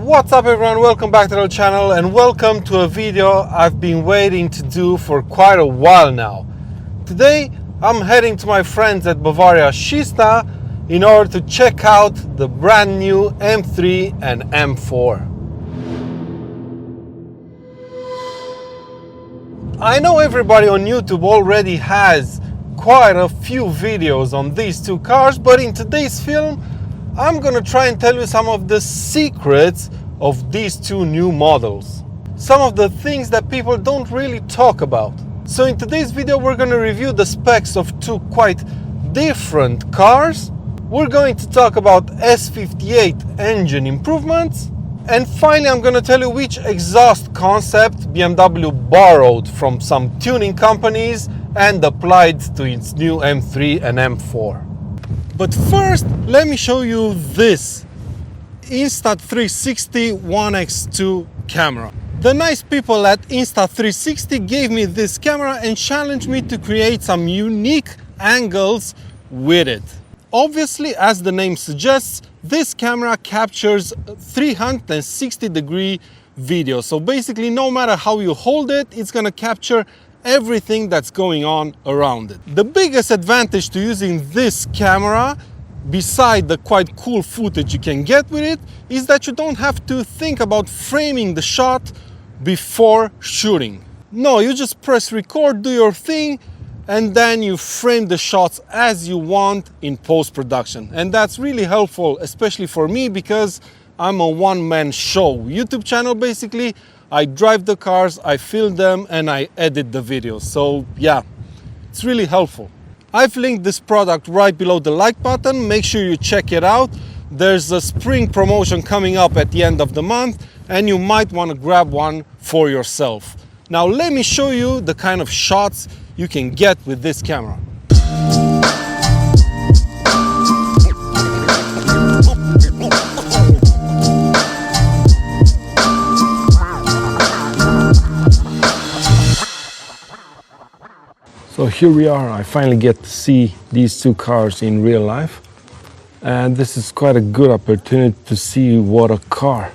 What's up everyone, welcome back to the channel and welcome to a video I've been waiting to do for quite a while now. Today I'm heading to my friends at Bavaria Kista in order to check out the brand new M3 and M4. I know everybody on YouTube already has quite a few videos on these two cars, but in today's film I'm gonna try and tell you some of the secrets of these two new models. Some of the things that people don't really talk about. So in today's video we're gonna review the specs of two quite different cars. We're going to talk about S58 engine improvements. And finally I'm gonna tell you which exhaust concept BMW borrowed from some tuning companies and applied to its new M3 and M4. But first, let me show you this Insta360 1x2 camera. The nice people at Insta360 gave me this camera and challenged me to create some unique angles with it. Obviously, as the name suggests, this camera captures 360-degree video. So basically, no matter how you hold it, it's gonna capture everything that's going on around it. The biggest advantage to using this camera, beside the quite cool footage you can get with it, is that you don't have to think about framing the shot before shooting. No, you just press record, do your thing, and then you frame the shots as you want in post-production. And that's really helpful, especially for me, because I'm a one-man show YouTube channel basically. I drive the cars, I film them, and I edit the videos. So yeah, it's really helpful. I've linked this product right below the like button. Make sure you check it out. There's a spring promotion coming up at the end of the month, and you might want to grab one for yourself. Now let me show you the kind of shots you can get with this camera. So here we are, I finally get to see these two cars in real life, and this is quite a good opportunity to see what a car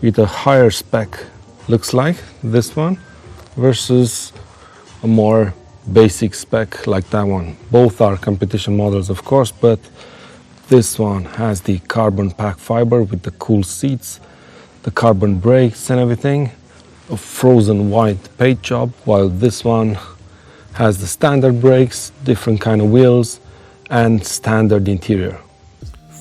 with a higher spec looks like, this one, versus a more basic spec like that one. Both are competition models of course, but this one has the carbon pack fiber with the cool seats, the carbon brakes and everything, a frozen white paint job, while this one has the standard brakes, different kind of wheels, and standard interior.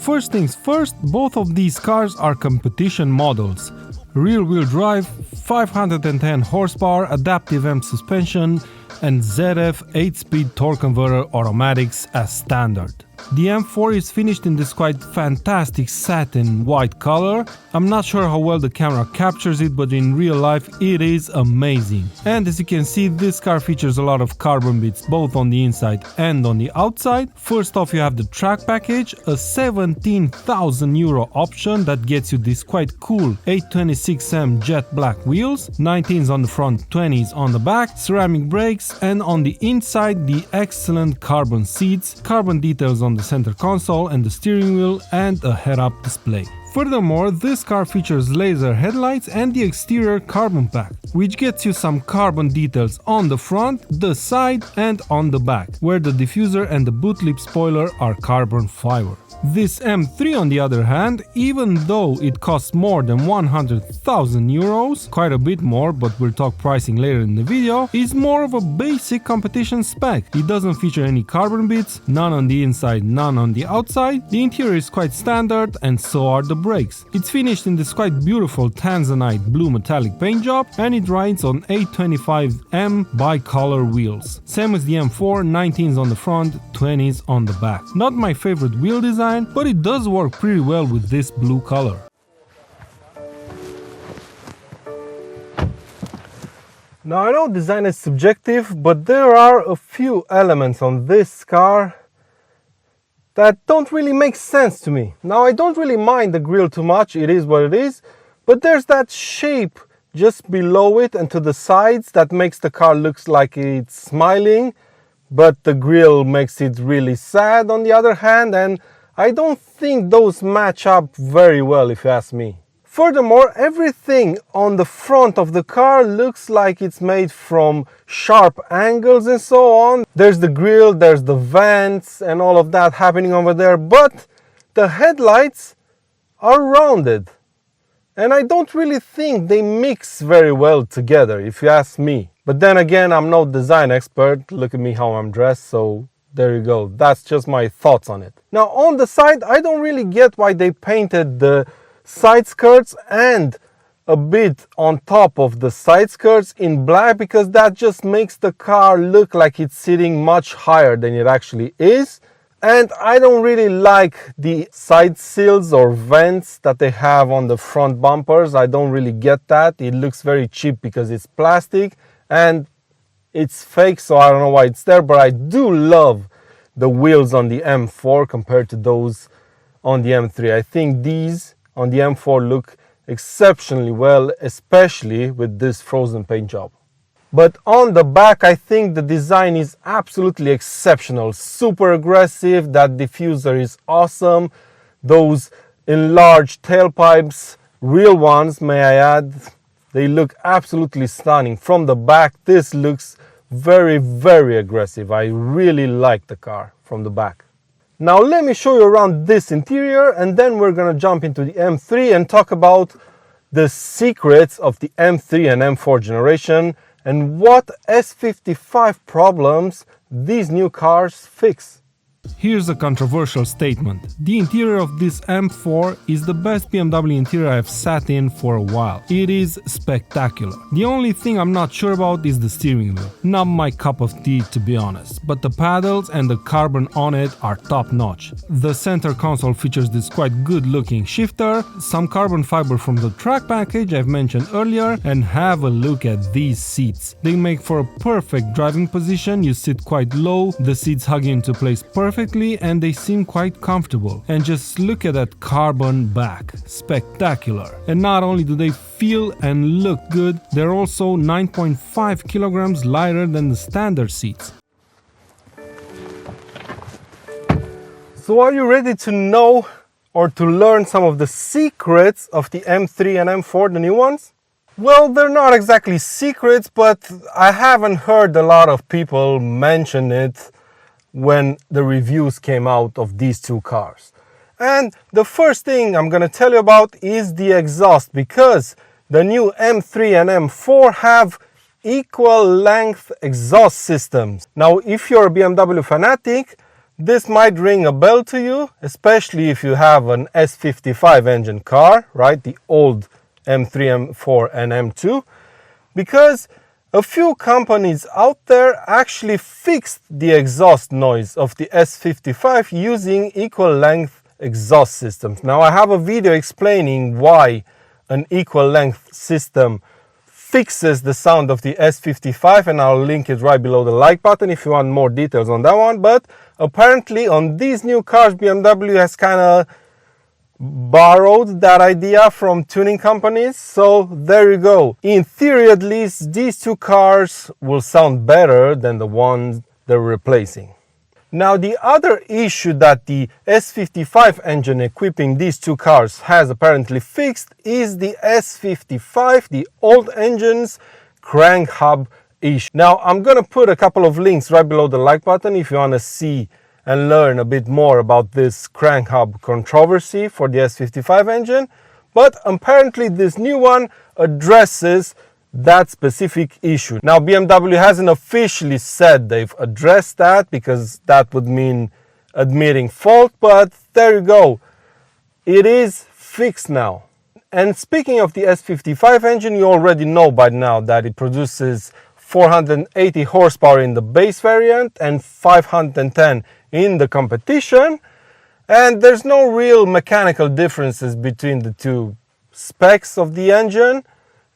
First things first, both of these cars are competition models. Rear-wheel drive, 510 horsepower, adaptive M suspension, and ZF 8-speed torque converter automatics as standard. The M4 is finished in this quite fantastic satin white color. I'm not sure how well the camera captures it, but in real life it is amazing. And as you can see, this car features a lot of carbon bits both on the inside and on the outside. First off, you have the track package, a 17,000 euro option that gets you this quite cool 826M jet black wheels, 19s on the front, 20s on the back, ceramic brakes, and on the inside the excellent carbon seats, carbon details on the center console and the steering wheel, and a head-up display. Furthermore, this car features laser headlights and the exterior carbon pack, which gets you some carbon details on the front, the side, and on the back, where the diffuser and the boot lip spoiler are carbon fiber. This M3 on the other hand, even though it costs more than 100,000 euros, quite a bit more, but we'll talk pricing later in the video, is more of a basic competition spec. It doesn't feature any carbon bits, none on the inside, none on the outside. The interior is quite standard, and so are the brakes. It's finished in this quite beautiful tanzanite blue metallic paint job, and it rides on 825M bicolor wheels. Same as the M4, 19s on the front, 20s on the back. Not my favorite wheel design, but it does work pretty well with this blue color. Now I know design is subjective, but there are a few elements on this car that don't really make sense to me. Now I don't really mind the grille too much, it is what it is, but there's that shape just below it and to the sides that makes the car look like it's smiling, but the grille makes it really sad on the other hand, and I don't think those match up very well if you ask me. Furthermore, everything on the front of the car looks like it's made from sharp angles and so on. There's the grille, there's the vents and all of that happening over there, but the headlights are rounded. And I don't really think they mix very well together, if you ask me. But then again, I'm no design expert. Look at me how I'm dressed, so there you go. That's just my thoughts on it. Now on the side, I don't really get why they painted the side skirts and a bit on top of the side skirts in black, because that just makes the car look like it's sitting much higher than it actually is. And I don't really like the side sills or vents that they have on the front bumpers. I don't really get that. It looks very cheap because it's plastic and it's fake, so I don't know why it's there. But I do love the wheels on the M4 compared to those on the M3. I think these on the M4 look exceptionally well, especially with this frozen paint job. But on the back, I think the design is absolutely exceptional, super aggressive. That diffuser is awesome. Those enlarged tailpipes, real ones may I add, they look absolutely stunning. From the back, this looks very, very aggressive. I really like the car from the back. Now let me show you around this interior, and then we're gonna jump into the M3 and talk about the secrets of the M3 and M4 generation and what S55 problems these new cars fix. Here's a controversial statement. The interior of this M4 is the best BMW interior I've sat in for a while. It is spectacular. The only thing I'm not sure about is the steering wheel. Not my cup of tea, to be honest, but the paddles and the carbon on it are top notch. The center console features this quite good looking shifter, some carbon fiber from the track package I've mentioned earlier, and have a look at these seats. They make for a perfect driving position. You sit quite low, the seats hug you into place perfectly, and they seem quite comfortable. And just look at that carbon back, spectacular. And not only do they feel and look good, they're also 9.5 kilograms lighter than the standard seats. So are you ready to know or to learn some of the secrets of the M3 and M4, the new ones? Well, they're not exactly secrets, but I haven't heard a lot of people mention it when the reviews came out of these two cars. And the first thing I'm gonna tell you about is the exhaust, because the new M3 and M4 have equal length exhaust systems. Now, if you're a BMW fanatic, this might ring a bell to you, especially if you have an S55 engine car, right? The old M3, M4 and M2, because a few companies out there actually fixed the exhaust noise of the S55 using equal length exhaust systems. Now I have a video explaining why an equal length system fixes the sound of the S55, and I'll link it right below the like button if you want more details on that one. But apparently on these new cars, BMW has kind of borrowed that idea from tuning companies, so there you go. In theory, at least, these two cars will sound better than the ones they're replacing. Now, the other issue that the S55 engine equipping these two cars has apparently fixed is the S55, the old engine's crank hub issue. Now, I'm gonna put a couple of links right below the like button if you want to see and learn a bit more about this crank hub controversy for the S55 engine. But apparently this new one addresses that specific issue. Now, BMW hasn't officially said they've addressed that, because that would mean admitting fault, but there you go. It is fixed now. And speaking of the S55 engine, you already know by now that it produces 480 horsepower in the base variant and 510 in the competition, and there's no real mechanical differences between the two specs of the engine.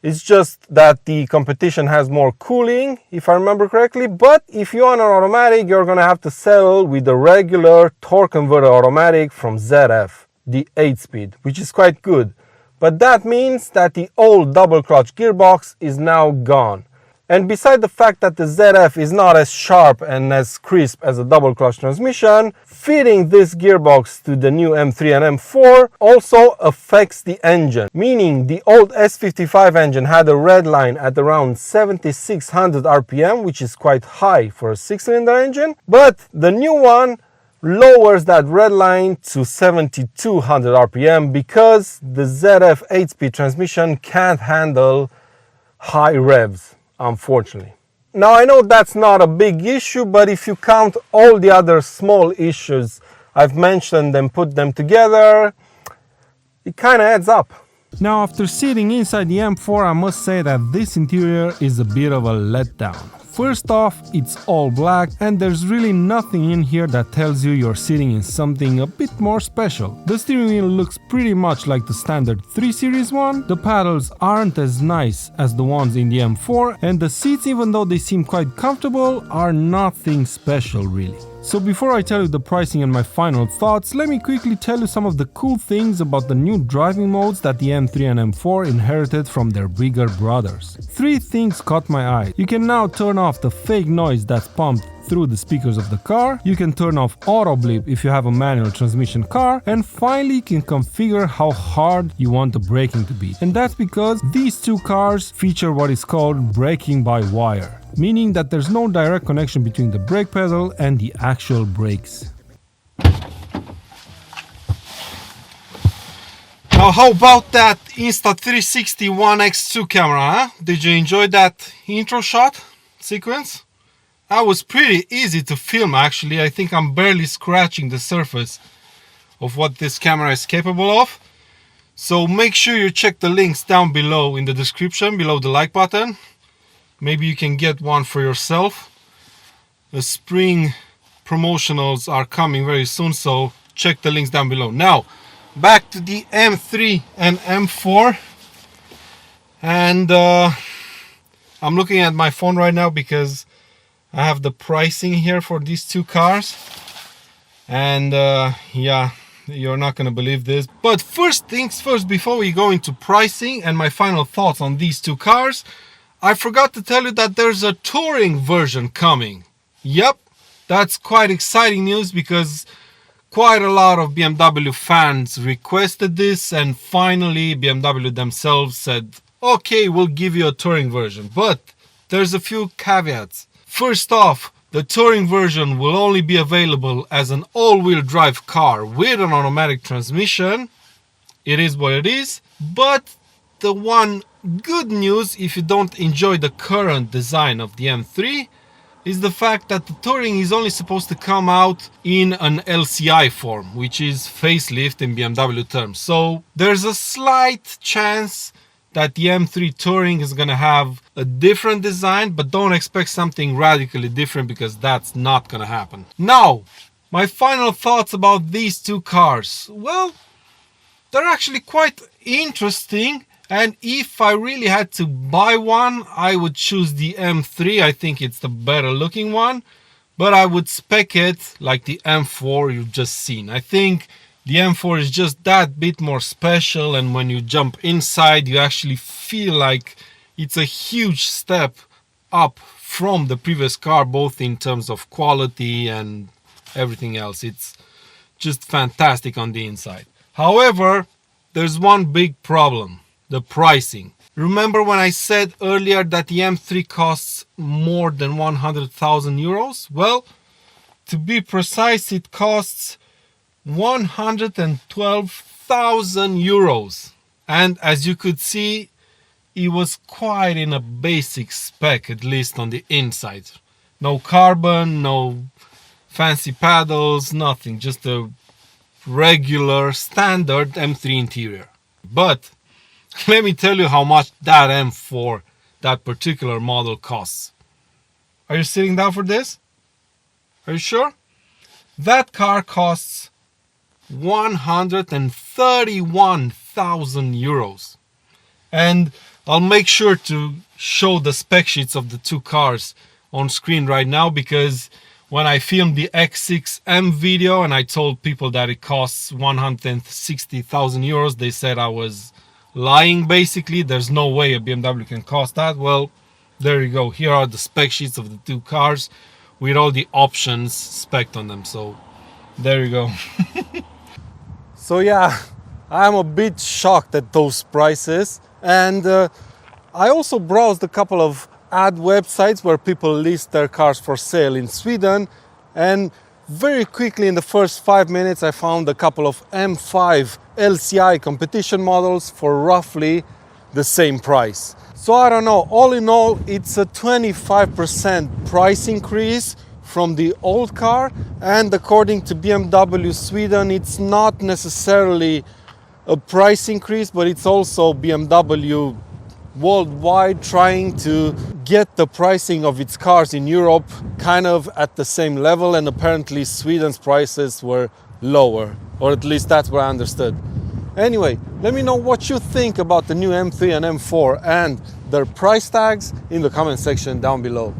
It's just that the competition has more cooling, if I remember correctly. But if you want an automatic, you're gonna have to settle with the regular torque converter automatic from ZF, the 8-speed, which is quite good. But that means that the old double clutch gearbox is now gone. And beside the fact that the ZF is not as sharp and as crisp as a double clutch transmission, fitting this gearbox to the new M3 and M4 also affects the engine. Meaning the old S55 engine had a red line at around 7600 RPM, which is quite high for a 6-cylinder engine, but the new one lowers that red line to 7200 RPM because the ZF 8-speed transmission can't handle high revs, unfortunately. Now I know that's not a big issue, but if you count all the other small issues I've mentioned and put them together, it kind of adds up. Now, after sitting inside the M4, I must say that this interior is a bit of a letdown. First off, it's all black and there's really nothing in here that tells you you're sitting in something a bit more special. The steering wheel looks pretty much like the standard 3 Series one, the paddles aren't as nice as the ones in the M4, and the seats, even though they seem quite comfortable, are nothing special really. So before I tell you the pricing and my final thoughts, let me quickly tell you some of the cool things about the new driving modes that the M3 and M4 inherited from their bigger brothers. 3 things caught my eye. You can now turn off the fake noise that's pumped through the speakers of the car, you can turn off auto bleep if you have a manual transmission car, and finally you can configure how hard you want the braking to be. And that's because these 2 cars feature what is called braking by wire, meaning that there's no direct connection between the brake pedal and the actual brakes. Now how about that Insta360 One X2 camera, huh? Did you enjoy that intro shot sequence? That was pretty easy to film actually. I think I'm barely scratching the surface of what this camera is capable of. So make sure you check the links down below in the description, below the like button. Maybe you can get one for yourself. The spring promotionals are coming very soon, so check the links down below. Now, back to the M3 and M4. And I'm looking at my phone right now because I have the pricing here for these 2 cars. And yeah, you're not gonna believe this. But first things first, before we go into pricing and my final thoughts on these 2 cars, I forgot to tell you that there's a touring version coming. Yep, that's quite exciting news because quite a lot of BMW fans requested this, and finally BMW themselves said, okay, we'll give you a touring version. But there's a few caveats. First off, the touring version will only be available as an all-wheel drive car with an automatic transmission. It is what it is, but the one good news, if you don't enjoy the current design of the M3, is the fact that the touring is only supposed to come out in an LCI form, which is facelift in BMW terms. So there's a slight chance that the M3 touring is gonna have a different design, but don't expect something radically different because that's not gonna happen. Now, my final thoughts about these 2 cars. Well, they're actually quite interesting. And if I really had to buy one, I would choose the M3. I think it's the better looking one, but I would spec it like the M4 you've just seen. I think the M4 is just that bit more special, and when you jump inside, you actually feel like it's a huge step up from the previous car, both in terms of quality and everything else. It's just fantastic on the inside. However, there's one big problem. The pricing. Remember when I said earlier that the M3 costs more than 100,000 euros? Well, to be precise, it costs 112,000 euros. And as you could see, it was quite in a basic spec, at least on the inside. No carbon, no fancy paddles, nothing. Just a regular standard M3 interior. But let me tell you how much that M4, that particular model, costs. Are you sitting down for this? Are you sure? That car costs 131,000 euros. And I'll make sure to show the spec sheets of the 2 cars on screen right now, because when I filmed the X6M video and I told people that it costs 160,000 euros, they said I was lying basically. There's no way a BMW can cost that. Well, There you go. Here are the spec sheets of the two cars with all the options spec'd on them. So there you go. So yeah, I'm a bit shocked at those prices. And I also browsed a couple of ad websites where people list their cars for sale in Sweden. And very quickly in the first 5 minutes, I found a couple of M5 LCI competition models for roughly the same price. So I don't know, all in all, it's a 25% price increase from the old car, and according to BMW Sweden, it's not necessarily a price increase, but it's also BMW worldwide trying to get the pricing of its cars in Europe kind of at the same level, and apparently Sweden's prices were lower, or at least that's what I understood. Anyway, let me know what you think about the new M3 and M4 and their price tags in the comment section down below.